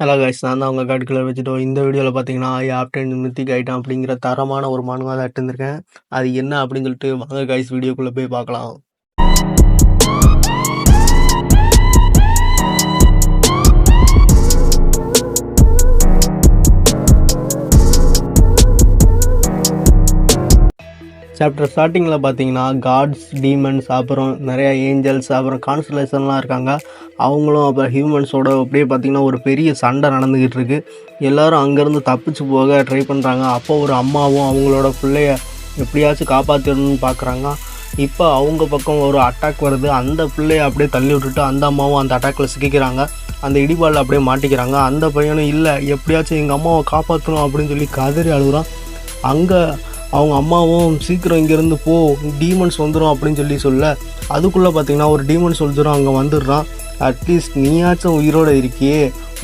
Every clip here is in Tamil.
ஹலோ கைஸ், நான் தான் உங்கள் காட்டுக்குள்ளே வச்சுட்டோம். இந்த வீடியோவில் பார்த்தீங்கன்னா ஆப்டன் மித்திக் ஐட்டம் அப்படிங்கிற தரமான ஒரு மானுவல் எடுத்துருக்கேன். அது என்ன அப்படின்னு சொல்லிட்டு வாங்க கைஸ் வீடியோக்குள்ளே போய் பார்க்கலாம். சாப்டர் ஸ்டார்டிங்கில் பார்த்தீங்கன்னா காட்ஸ், டீமன்ஸ், அப்புறம் நிறையா ஏஞ்சல்ஸ், அப்புறம் கான்ஸ்டலேஷன்லாம் இருக்காங்க. அவங்களும் அப்புறம் ஹியூமன்ஸோட அப்படியே பார்த்திங்கன்னா ஒரு பெரிய சண்டை நடந்துக்கிட்டு இருக்குது. எல்லோரும் அங்கேருந்து தப்பிச்சு போக ட்ரை பண்ணுறாங்க. அப்போ ஒரு அம்மாவும் அவங்களோட பிள்ளைய எப்படியாச்சும் காப்பாற்றிடணும்னு பார்க்குறாங்க. இப்போ அவங்க பக்கம் ஒரு அட்டாக் வருது. அந்த பிள்ளைய அப்படியே தள்ளி விட்டுட்டு அந்த அம்மாவும் அந்த அட்டாக்கில் சிக்கிக்கிறாங்க. அந்த இடிபாலில் அப்படியே மாட்டிக்கிறாங்க. அந்த பையனும் இல்லை, எப்படியாச்சும் எங்கள் அம்மாவை காப்பாற்றணும் அப்படின்னு சொல்லி கதறி அழுகுறான். அங்கே அவங்க அம்மாவும் சீக்கிரம் இங்கேருந்து போ, டீமன்ஸ் வந்துடும் அப்படின்னு சொல்ல அதுக்குள்ளே பார்த்திங்கன்னா ஒரு டீமன் சோல்ஜரும் அங்கே வந்துடுறான். அட்லீஸ்ட் நீயாச்சும் உயிரோடு இருக்கியே,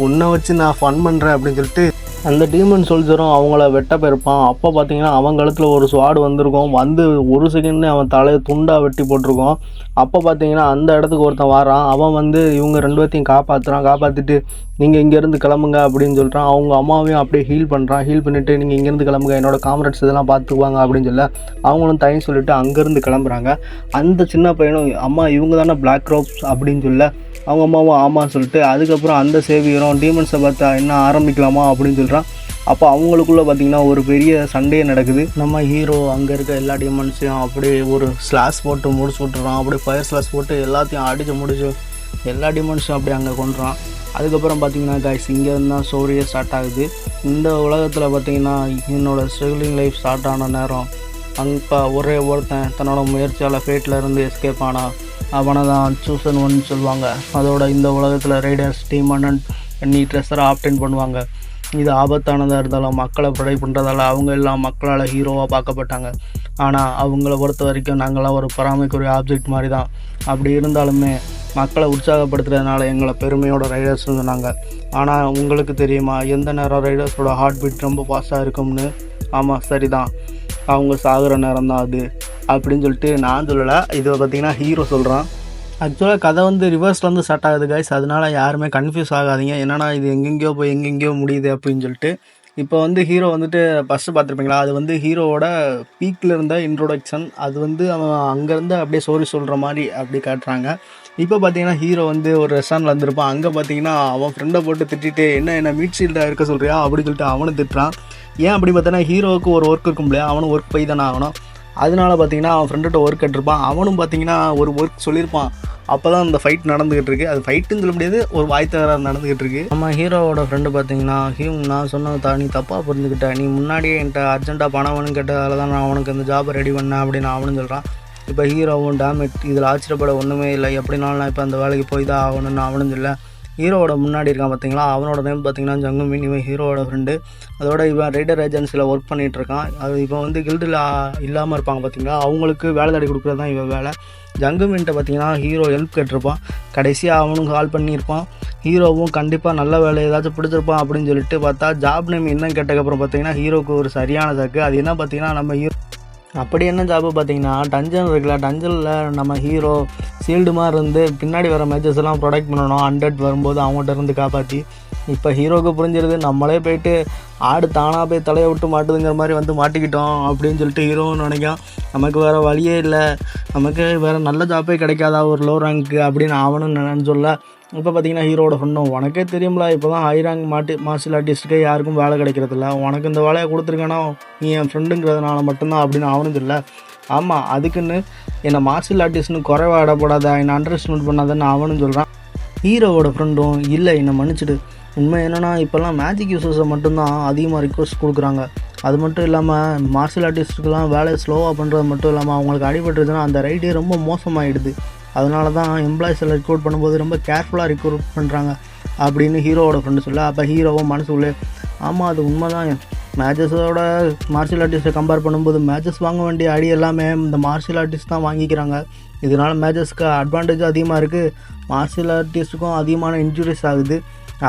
உன்னை வச்சு நான் ஃபன் பண்ணுறேன் அப்படின்னு சொல்லிட்டு அந்த டீமன் சோல்ஜரும் அவங்கள வெட்ட போயிருப்பான். அப்போ பார்த்தீங்கன்னா அவன் கழுத்தில் ஒரு ஸ்வாடு வந்திருக்கும். வந்து ஒரு செகண்ட்னு அவன் தலையை துண்டாக வெட்டி போட்டிருக்கோம். அப்போ பார்த்தீங்கன்னா அந்த இடத்துக்கு ஒருத்தன் வாரான். அவன் வந்து இவங்க ரெண்டு பேர்த்தையும் காப்பாற்றிட்டு நீங்கள் இங்கேருந்து கிளம்புங்க அப்படின்னு சொல்கிறான். அவங்க அம்மாவையும் அப்படியே ஹீல் பண்ணுறான். ஹீல் பண்ணிவிட்டு நீங்கள் இங்கேருந்து கிளம்புங்க, என்னோடய காம்ரேட்ஸ் இதெல்லாம் பார்த்துக்குவாங்க அப்படின்னு சொல்ல அவங்களும் தயவு சொல்லிவிட்டு அங்கேருந்து கிளம்புறாங்க. அந்த சின்ன பையனும் அம்மா இவங்க தானே பிளாக் ரோப்ஸ் அப்படின்னு சொல்ல அவங்க அம்மாவும் ஆமான்னு சொல்லிட்டு அதுக்கப்புறம் அந்த சேவியரும் டீமன்ஸை பார்த்தா என்ன ஆரம்பிக்கலாமா அப்படின்னு சொல்கிறான். அப்போ அவங்களுக்குள்ளே பார்த்திங்கன்னா ஒரு பெரிய சண்டையே நடக்குது. நம்ம ஹீரோ அங்கே இருக்க எல்லா டீமன்ஸையும் அப்படியே ஒரு ஸ்லாஷ் போட்டு முடிச்சு விட்டுறான். அப்படியே ஃபயர் ஸ்லாஷ் போட்டு எல்லாத்தையும் அடித்து முடிச்சு எல்லா டீமன்ஸும் அப்படியே அங்கே கொண்டுறான். அதுக்கப்புறம் பார்த்திங்கன்னா கைஸ் இங்கேருந்து தான் ஸ்டோரியே ஸ்டார்ட் ஆகுது. இந்த உலகத்தில் பார்த்திங்கன்னா என்னோடய ஸ்ட்ரகிளிங் லைஃப் ஸ்டார்ட் ஆன நேரம் அங்கே ஒரே ஒருத்தன் தன்னோட முயற்சியால் ஃபேட்டில் இருந்து எஸ்கேப் ஆனான். அவனை தான் சூசன் ஒன்னு சொல்லுவாங்க. அதோட இந்த உலகத்தில் ரைடர்ஸ், டீமன் அண்ட் ட்ரெஸ்ஸரை ஆப்டென் பண்ணுவாங்க. இது ஆபத்தானதாக இருந்தாலும் மக்களை ப்ரொடெக்ட் பண்ணுறதால அவங்க எல்லாம் மக்களால் ஹீரோவாக பார்க்கப்பட்டாங்க. ஆனால் அவங்கள பொறுத்த வரைக்கும் நாங்களாம் ஒரு பராமரிக்குரிய ஆப்ஜெக்ட் மாதிரி தான். அப்படி இருந்தாலுமே மக்களை உற்சாகப்படுத்துறதுனால எங்களை பெருமையோட ரைடர்ஸ்னு சொன்னாங்க. ஆனால் உங்களுக்கு தெரியுமா எந்த நேரம் ரைடர்ஸோட ஹார்ட் பீட் ரொம்ப ஃபாஸ்ட்டாக இருக்கும்னு? ஆமாம், சரிதான், அவங்க சாகிற நேரம் தான் அது அப்படின்னு சொல்லிட்டு நான் சொல்லலை. இதை பார்த்திங்கன்னா ஹீரோ சொல்கிறான். ஆக்சுவலாக கதை வந்து ரிவர்ஸ்லேருந்து ஸ்டார்ட் ஆகுது கைஸ். அதனால் யாருமே கன்ஃபியூஸ் ஆகாதீங்க. என்னன்னா இது எங்கெங்கேயோ போய் எங்கெங்கேயோ முடியுது அப்படின்னு சொல்லிட்டு. இப்போ வந்து ஹீரோ வந்துட்டு ஃபஸ்ட்டு பார்த்துருப்பீங்களா, அது வந்து ஹீரோவோட பீக்கில் இருந்த இன்ட்ரோடக்ஷன். அது வந்து அவன் அங்கேருந்து அப்படியே ஸ்டோரி சொல்கிற மாதிரி அப்படி காட்டுறாங்க. இப்போ பார்த்தீங்கன்னா ஹீரோ வந்து ஒரு ரெஸ்டாரண்ட்டில் வந்திருப்பான். அங்கே பார்த்தீங்கன்னா அவன் ஃப்ரெண்டை போட்டு திட்டிட்டு என்ன மீட் ஷீல்டாக இருக்க சொல்கிறியா அப்படின்னு சொல்லிட்டு அவனை திட்டுறான். ஏன் அப்படி பார்த்தோன்னா ஹீரோவுக்கு ஒரு ஒர்க் இருக்கும் இல்லையா, அவனும் ஒர்க் போய் தானே ஆகணும். அதனால பார்த்தீங்கன்னா அவன் ஃப்ரெண்ட்ட ஒர்க் கட்டிருப்பான். அவனும் பார்த்தீங்கன்னா ஒரு ஒர்க் சொல்லியிருப்பான். அப்போ தான் அந்த ஃபைட் நடந்துகிட்டு இருக்குது. அது ஃபைட்டுன்னு சொல்ல முடியாது, ஒரு வாய் தகராறு நடந்துகிட்டு இருக்குது. நம்ம ஹீரோவோட ஃப்ரெண்டு பார்த்தீங்கன்னா நான் சொன்னது நீ தப்பாக புரிஞ்சுக்கிட்ட, நீ முன்னாடியே என்கிட்ட அர்ஜென்ட்டாக பணம் வேணும்னு கேட்டதால தான் நான் அவனுக்கு இந்த ஜாபை ரெடி பண்ணேன் அப்படின்னு அவனும் சொல்கிறான். இப்போ ஹீரோவும் டேமேட் இதில் ஆச்சரியப்பட ஒன்றுமே இல்லை, எப்படினாலும் நான் இப்போ அந்த வேலைக்கு போய் தான் ஆகணும்னு அவனும் சொல்ல. ஹீரோவோட முன்னாடி இருக்கான் பார்த்தீங்களா, அவனோட நேம் பார்த்தீங்கன்னா ஜங்குமின். இவன் ஹீரோவோட ஃப்ரெண்டு. அதோட இவன் ரைடர் ஏஜென்சியில் ஒர்க் பண்ணிகிட்ருக்கான். அது இப்போ வந்து கில்டில் இல்லாமல் இருப்பாங்க பார்த்தீங்களா, அவங்களுக்கு வேலை தேடி கொடுக்குறது தான் இவன் வேலை. ஜங்குமின்ட்ட பார்த்தீங்கன்னா ஹீரோ ஹெல்ப் கேட்டிருப்பான். கடைசியாக அவனும் கால் பண்ணியிருப்பான். ஹீரோவும் கண்டிப்பாக நல்ல வேலை ஏதாச்சும் பிடிச்சிருப்பான் அப்படின்னு சொல்லிட்டு பார்த்தா ஜாப் நேம் என்ன கேட்டதுக்கப்புறம் பார்த்தீங்கன்னா ஹீரோவுக்கு ஒரு சரியான சாக்கு. அது என்ன பார்த்தீங்கன்னா நம்ம ஹீரோ அப்படி என்ன ஜாப்பு பார்த்தீங்கன்னா டஞ்சன் இருக்குல்ல, டஞ்சனில் நம்ம ஹீரோ சீல்டு மாதிரி இருந்து பின்னாடி வர மேட்சஸ் எல்லாம் ப்ரொடெக்ட் பண்ணணும். 100 வரும்போது அவங்கள்ட்ட இருந்து காப்பாற்றி. இப்போ ஹீரோவுக்கு புரிஞ்சிருது நம்மளே போயிட்டு ஆடு தானாக போய் தலையை விட்டு மாட்டுதுங்கிற மாதிரி வந்து மாட்டிக்கிட்டோம் அப்படின்னு சொல்லிட்டு ஹீரோன்னு நினைக்கான். நமக்கு வேறு வழியே இல்லை, நமக்கு வேறு நல்ல ஜாப்பே கிடைக்காதா ஒரு லோ ரேங்க்கு அப்படின்னு அவனும் சொல்ல. இப்போ பார்த்தீங்கன்னா ஹீரோட ஃப்ரெண்டும் உனக்கே தெரியும்ல, இப்போ தான் ஹை ரேங்க் மார்ஷியல் ஆர்டிஸ்ட்டுக்கே யாருக்கும் வேலை கிடைக்கிறதில்ல, உனக்கு இந்த வேலையை கொடுத்துருக்கேன்னா நீ என் ஃப்ரெண்டுங்கிறதுனால மட்டும்தான் அப்படின்னு அவனும் சொல்ல. ஆமாம், அதுக்குன்னு என்னை மார்ஷியல் ஆர்டிஸ்ட்னு குறைவாக இடப்படாத, என்னை அண்டர் எஸ்டிமேட் பண்ணாதன்னு அவனும் சொல்கிறான். ஹீரோவோட ஃப்ரெண்டும் இல்லை என்னை மன்னிச்சிடு, உண்மை என்னென்னா இப்போல்லாம் மேஜிக் யூசர்ஸை மட்டும்தான் அதிகமாக ரிக்வஸ்ட் கொடுக்குறாங்க. அது மட்டும் இல்லாமல் மார்ஷியல் ஆர்டிஸ்ட்டுக்கெலாம் வேலையை ஸ்லோவாக பண்ணுறது மட்டும் இல்லாமல் அவங்களுக்கு அடிபட்டுருதுன்னா அந்த ரைடே ரொம்ப மோசமாகிடுது. அதனால தான் எம்ப்ளாயிஸில் ரெக்ரூட் பண்ணும்போது ரொம்ப கேர்ஃபுல்லாக ரெக்ரூட் பண்ணுறாங்க அப்படின்னு ஹீரோவோட ஃப்ரெண்டு சொல்ல. அப்போ ஹீரோவும் மனசுக்குள்ளே ஆமாம் அது உண்மை தான், மேட்சஸோட மார்ஷியல் ஆர்டிஸ்ட்டை கம்பேர் பண்ணும்போது மேட்சஸ் வாங்க வேண்டிய ஐடி எல்லாமே இந்த மார்ஷியல் ஆர்டிஸ்ட் தான் வாங்கிக்கிறாங்க. இதனால் மேட்சஸ்க்கு அட்வான்டேஜ் அதிகமாக இருக்குது, மார்ஷியல் ஆர்டிஸ்ட்டுக்கும் அதிகமான இன்ஜுரிஸ் ஆகுது.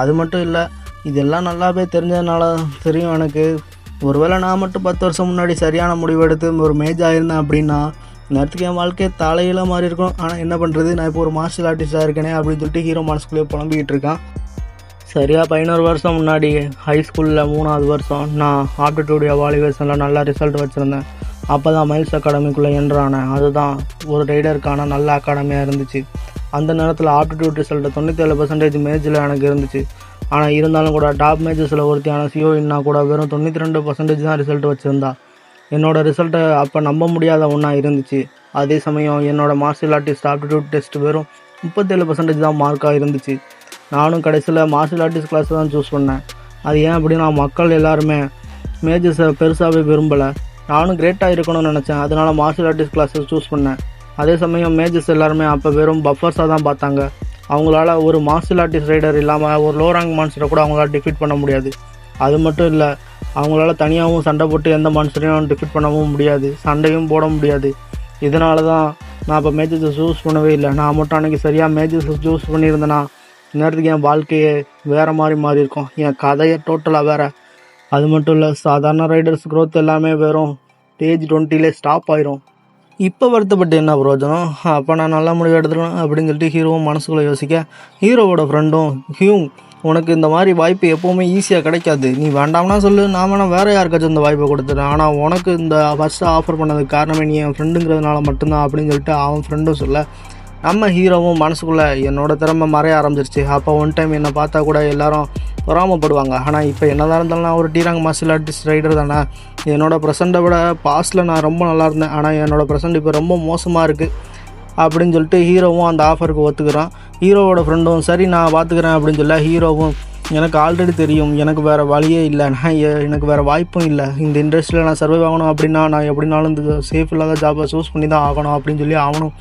அது மட்டும் இல்லை, இதெல்லாம் நல்லாவே தெரிஞ்சதுனால தெரியும் எனக்கு, ஒருவேளை நான் மட்டும் 10 வருஷம் முன்னாடி சரியான முடிவெடுத்து ஒரு மேஜ் ஆயிருந்தேன் அப்படின்னா நேரத்துக்கு என் வாழ்க்கையை தலையில மாதிரி இருக்கும். ஆனால் என்ன பண்ணுறது, நான் இப்போ ஒரு மார்ஷியல் ஆர்டிஸ்டாக இருக்கேனே அப்படின்னு சொல்லிட்டு ஹீரோ மனசுக்குள்ளேயே புலம்பிக்கிட்டு இருக்கான். சரியாக 11 வருஷம் முன்னாடி ஹை ஸ்கூலில் 3வது வருஷம் நான் ஆப்டிடியூட் எவாலுவேஷனில் நல்ல ரிசல்ட் வச்சுருந்தேன். அப்போ தான் மைல்ஸ் அகாடமிக்குள்ளே என்ட்ரானேன். அதுதான் ஒரு ரைடருக்கான நல்ல அகாடமியாக இருந்துச்சு. அந்த நேரத்தில் ஆப்டிடியூட் ரிசல்ட்டு 97% மேஜில் எனக்கு இருந்துச்சு. ஆனால் இருந்தாலும் கூட டாப் மேஜஸில் ஒருத்தியான சிஓஇன்னா கூட வெறும் 92% தான் ரிசல்ட் வச்சுருந்தா. என்னோடய ரிசல்ட்டை அப்போ நம்ப முடியாத ஒன்றா இருந்துச்சு. அதே சமயம் என்னோடய மார்ஷியல் ஆர்டிஸ்ட் ஆப்டிடியூட் டெஸ்ட் வெறும் 37% தான் மார்க்காக இருந்துச்சு. நானும் கடைசியில் மார்ஷியல் ஆர்டிஸ்ட் கிளாஸ் தான் சூஸ் பண்ணேன். அது ஏன் அப்படின்னா மக்கள் எல்லாருமே மேஜஸை பெருசாகவே விரும்பலை. நானும் கிரேட்டாக இருக்கணும்னு நினச்சேன். அதனால் மார்ஷியல் ஆர்டிஸ்ட் கிளாஸை சூஸ் பண்ணேன். அதே சமயம் மேஜஸ் எல்லாருமே அப்போ வெறும் பஃபர்ஸாக தான் பார்த்தாங்க. அவங்களால ஒரு மார்ஷியல் ஆர்டிஸ்ட் ரைடர் இல்லாமல் ஒரு லோ ரேங்க் மான்ஸ்டரை கூட அவங்களால டிஃபீட் பண்ண முடியாது. அது மட்டும் இல்லை, அவங்களால தனியாகவும் சண்டை போட்டு எந்த மான்ஸ்டரையும் டிஃபீட் பண்ணவும் முடியாது, சண்டையும் போட முடியாது. இதனால தான் நான் இப்போ மேஜஸை சூஸ் பண்ணவே இல்லை. நான் மட்டும் அன்றைக்கி சரியாக மேஜஸை சூஸ் பண்ணியிருந்தேன்னா நேரத்துக்கு என் வாழ்க்கையே வேறு மாறி இருக்கும். என் கதையை டோட்டலாக வேறு. அது மட்டும் இல்லை, சாதாரண ரைடர்ஸ் க்ரோத் எல்லாமே வெறும் ஸ்டேஜ் 20லே ஸ்டாப் ஆயிரும். இப்போ வருத்தப்பட்டு என்ன பிரயோஜனம்? அப்போ நான் நல்ல முடிவு எடுத்துக்கலாம் அப்படின்னு சொல்லிட்டு ஹீரோவும் மனசுக்குள்ளே யோசிக்க, ஹீரோவோட ஃப்ரெண்டும் உனக்கு இந்த மாதிரி வாய்ப்பு எப்போவுமே ஈஸியாக கிடைக்காது. நீ வேண்டாம்னா சொல்லு, நான் வேணால் வேறு யாருக்காச்சும் இந்த வாய்ப்பை கொடுத்துட்டேன். ஆனால் உனக்கு இந்த ஃபஸ்ட்டு ஆஃபர் பண்ணதுக்கு காரணமே நீ என் ஃப்ரெண்டுங்கிறதுனால மட்டும்தான் அப்படின்னு சொல்லிட்டு அவன் ஃப்ரெண்டும் சொல்ல, நம்ம ஹீரோவும் மனசுக்குள்ளே என்னோடய திறமை மறைய ஆரம்பிச்சிருச்சு. அப்போ ஒன் டைம் என்னை பார்த்தா கூட எல்லாரும் பொறாமப்படுவாங்க. ஆனால் இப்போ என்னதான் இருந்தாலும் நான் ஒரு ரேங்க் மார்ஷியல் ஆர்டிஸ்ட் ரைடர் தானே. என்னோடய ப்ரெசண்ட்டை விட பாஸ்ட்டில் நான் ரொம்ப நல்லா இருந்தேன். ஆனால் என்னோடய ப்ரெசண்ட் இப்போ ரொம்ப மோசமாக இருக்குது அப்படின்னு சொல்லிட்டு ஹீரோவும் அந்த ஆஃபருக்கு ஒத்துக்கிறான். ஹீரோவோட ஃப்ரெண்டும் சரி நான் பார்த்துக்கிறேன் அப்படின்னு சொல்ல, ஹீரோவும் எனக்கு ஆல்ரெடி தெரியும், எனக்கு வேறு வழியே இல்லை, எனக்கு வேறு வாய்ப்பும் இல்லை. இந்த இண்டஸ்ட்ரியில் நான் சர்வைவ் ஆகணும் அப்படின்னா நான் எப்படினாலும் இந்த சேஃப் இல்லாத ஜாப்பை சூஸ் பண்ணி தான் ஆகணும் அப்படின்னு சொல்லி அவனும்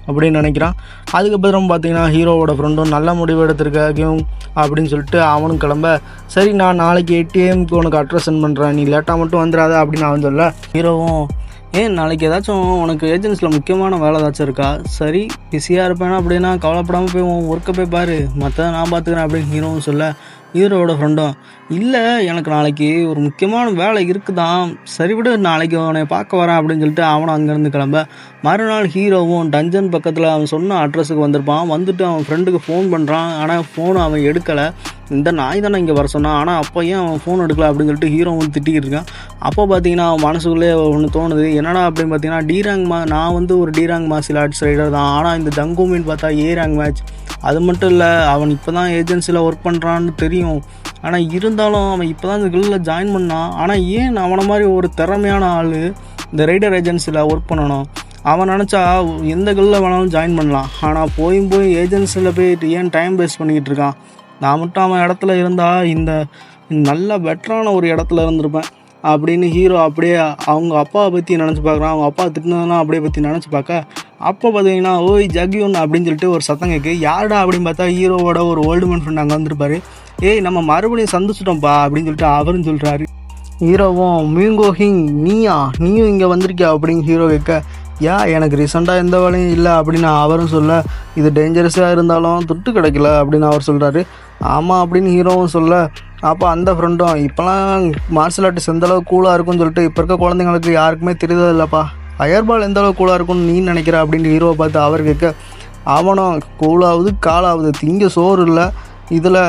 அப்படின்னு நினைக்கிறான். அதுக்கப்புறம் பார்த்தீங்கன்னா ஹீரோவோட ஃப்ரெண்டும் நல்ல முடிவு எடுத்திருக்கேன் அப்படின்னு சொல்லிட்டு அவனும் கிளம்ப, சரி நான் நாளைக்கு 8 AM உனக்கு அட்ரஸ் சென்ட் பண்ணுறேன், நீ லேட்டாக மட்டும் வந்துடாத அப்படின்னு அவன் சொல்ல, ஹீரோவும் ஏன் நாளைக்கு ஏதாச்சும் உனக்கு ஏஜென்சியில் முக்கியமான வேலை ஏதாச்சும் இருக்கா? சரி பிஸியாக இருப்பேனா அப்படின்னா கவலைப்படாமல் போய் உன் ஒர்க்கை போய் பாரு, மற்றதை நான் பார்த்துக்கிறேன் அப்படின்னு ஹீரோவும் சொல்ல, ஹீரோவோட ஃப்ரெண்டும் இல்லை எனக்கு நாளைக்கு ஒரு முக்கியமான வேலை இருக்குதான், சரி விடு நாளைக்கு அவனை பார்க்க வரேன் அப்படின்னு சொல்லிட்டு அவனும் அங்கேருந்து கிளம்ப, மறுநாள் ஹீரோவும் டஞ்சன் பக்கத்தில் அவன் சொன்ன அட்ரஸுக்கு வந்திருப்பான். வந்துட்டு அவன் ஃப்ரெண்டுக்கு ஃபோன் பண்ணுறான். ஆனால் ஃபோனை அவன் எடுக்கலை. இந்த நாய் தானே இங்கே வர சொன்னான், ஆனால் அப்போ ஏன் அவன் ஃபோன் எடுக்கல அப்படின்னு சொல்லிட்டு ஹீரோ வந்து திட்டிக்கிட்டு இருக்கான். அப்போ பார்த்தீங்கன்னா அவன் மனசுக்குள்ளே ஒன்று தோணுது, என்னடா அப்படின்னு பார்த்தீங்கன்னா நான் வந்து ஒரு ரேங்க் மார்ஷியல் ஆர்ட்ஸ் ரைடர் தான். ஆனால் இந்த தங்கூமின்னு பார்த்தா ரேங்க் மேட்ச். அது மட்டும் இல்லை, அவன் இப்போ தான் ஏஜென்சியில் ஒர்க் பண்ணுறான்னு தெரியும். ஆனால் இருந்தாலும் அவன் இப்போ தான் இந்த கில்லில் ஜாயின் பண்ணான். ஆனால் ஏன் அவனை மாதிரி ஒரு திறமையான ஆள் இந்த ரைடர் ஏஜென்சியில் ஒர்க் பண்ணணும்? அவன் நினச்சா எந்த கில்லில் வேணாலும் ஜாயின் பண்ணலாம். ஆனால் போய் ஏஜென்சியில் போய் ஏன் டைம் வேஸ்ட் பண்ணிக்கிட்டு இருக்கான்? நான் மட்டும் அவன் இடத்துல இருந்தால் இந்த நல்ல பெட்டரான ஒரு இடத்துல இருந்திருப்பேன் அப்படின்னு ஹீரோ அப்படியே அவங்க அப்பாவை பற்றி நினச்சி பார்க்குறான். அவங்க அப்பா திட்டினதெல்லாம் அப்படியே பற்றி நினச்சி பார்க்க, அப்போ பார்த்தீங்கன்னா ஓய் ஜக்யூன் அப்படின்னு சொல்லிட்டு ஒரு சத்தம் கேட்கு. யாருடா அப்படின்னு பார்த்தா ஹீரோவோட ஒரு ஓல்டு மேன் ஃப்ரெண்ட் அங்கே வந்திருப்பாரு. ஏய் நம்ம மறுபடியும் சந்திச்சிட்டோம்ப்பா அப்படின்னு சொல்லிட்டு அவரும் சொல்கிறாரு. ஹீரோவும் மீங்கோஹிங் நீயும் இங்கே வந்திருக்கியா அப்படின்னு ஹீரோ கேட்க, எனக்கு ரீசெண்டாக எந்த வேலையும் இல்லை அப்படின்னு அவரும் சொல்ல, இது டேஞ்சரஸாக இருந்தாலும் துட்டு கிடைக்கல அப்படின்னு அவர் சொல்கிறாரு. ஆமாம் அப்படின்னு ஹீரோவும் சொல்ல, அப்போ அந்த ஃப்ரெண்டும் இப்போலாம் மார்ஷியல் ஆர்டிஸ்ட் எந்தளவுக்கு கூலாக இருக்குன்னு சொல்லிட்டு இப்போ இருக்க குழந்தைங்களுக்கு யாருக்குமே தெரியுதில்லப்பா, ஃபயர்பால் எந்தளவுக்கு கூலாக இருக்குன்னு நீ நினைக்கிற அப்படின்னு ஹீரோவை பார்த்து அவர் கேட்க, அவனும் கூலாகுது காலாகுது, திங்க சோறு இல்லை, இதில்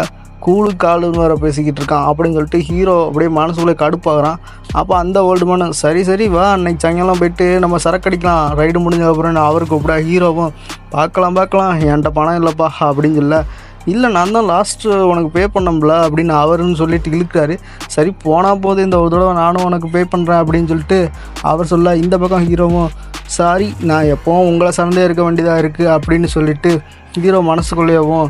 கூழு காலுன்னு வேறு பேசிக்கிட்டு இருக்கான் அப்படின்னு சொல்லிட்டு ஹீரோ அப்படியே மனசுக்குள்ளே கடுப்பாகிறான். அப்போ அந்த ஓல்டு மேனு சரி வா அன்னைக்கு சாயங்காலம் போயிட்டு நம்ம சரக்கடிக்கலாம் ரைடு முடிஞ்சதுக்கப்புறம் அவருக்கு கூப்பிட, ஹீரோவும் பார்க்கலாம் என்கிட்ட பணம் இல்லைப்பா அப்படின்னு சொல்ல, இல்லை நான் தான் லாஸ்ட்டு உனக்கு பே பண்ணோம்ல அப்படின்னு அவருன்னு சொல்லிட்டு இழுக்கிறாரு. சரி போனால் போது இந்த ஒரு தடவை நானும் உனக்கு பே பண்ணுறேன் அப்படின்னு சொல்லிட்டு அவர் சொல்ல, இந்த பக்கம் ஹீரோவும் சாரி நான் எப்போவும் உங்களை சார்ந்தே இருக்க வேண்டியதாக இருக்குது அப்படின்னு சொல்லிட்டு ஹீரோ மனசுக்குள்ளேயும்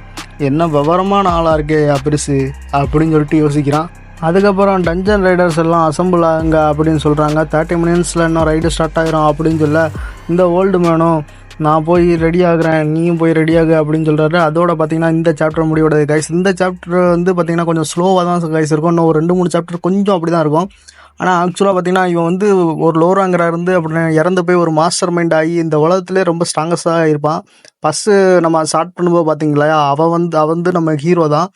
என்ன விவரமான ஆளாக இருக்கே பெருசு அப்படின்னு சொல்லிட்டு யோசிக்கிறான். அதுக்கப்புறம் டஞ்சன் ரைடர்ஸ் எல்லாம் அசம்பிள் ஆகுங்க அப்படின்னு சொல்கிறாங்க. 30 மினிட்ஸில் இன்னும் ரைடு ஸ்டார்ட் ஆகிரும் அப்படின்னு சொல்ல, இந்த ஓல்டு மேனும் நான் போய் ரெடி ஆகுறேன் நீயும் போய் ரெடி ஆகு அப்படின்னு சொல்கிறாரு. அதோட பார்த்திங்கன்னா இந்த சாப்டர் முடியோடது கைஸ். இந்த சாப்டர் வந்து பார்த்திங்கன்னா கொஞ்சம் ஸ்லோவாக தான் கைஸ் இருக்கும். இன்னும் ஒரு 2-3 சாப்டர் கொஞ்சம் அப்படி தான் இருக்கும். ஆனால் ஆக்சுவலாக பார்த்திங்கன்னா இவன் வந்து ஒரு லோ ரேங்கராக இருந்து அப்படின்னு இறந்து போய் ஒரு மாஸ்டர் மைண்ட் ஆகி இந்த உலகத்துலேயே ரொம்ப ஸ்ட்ராங்கஸ்டாக இருப்பான். ஃபஸ்ட்டு நம்ம ஸ்டார்ட் பண்ணும்போது பார்த்திங்களா அவன் வந்து நம்ம ஹீரோ தான்,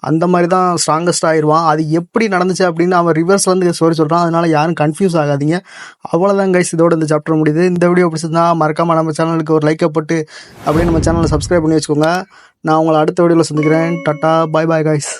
அந்த மாதிரி தான் ஸ்ட்ராங்கஸ்ட் ஆகிடுவான். அது எப்படி நடந்துச்சு அப்படின்னு அவன் ரிவர்ஸ்லேருந்து ஸ்டோரி சொல்கிறான். அதனால் யாரும் கன்ஃபியூஸ் ஆகாதீங்க. அவ்வளோதான் கைஸ், இதோட இந்த சாப்டர் முடியுது. இந்த வீடியோ பிடிச்சிருந்தா மறக்காமல் நம்ம சேனலுக்கு ஒரு லைக்கை போட்டு அப்படியே நம்ம சேனலை சப்ஸ்கிரைப் பண்ணி வச்சுக்கோங்க. நான் உங்களை அடுத்த வீடியோவில் சந்திக்கிறேன். Tata bye guys.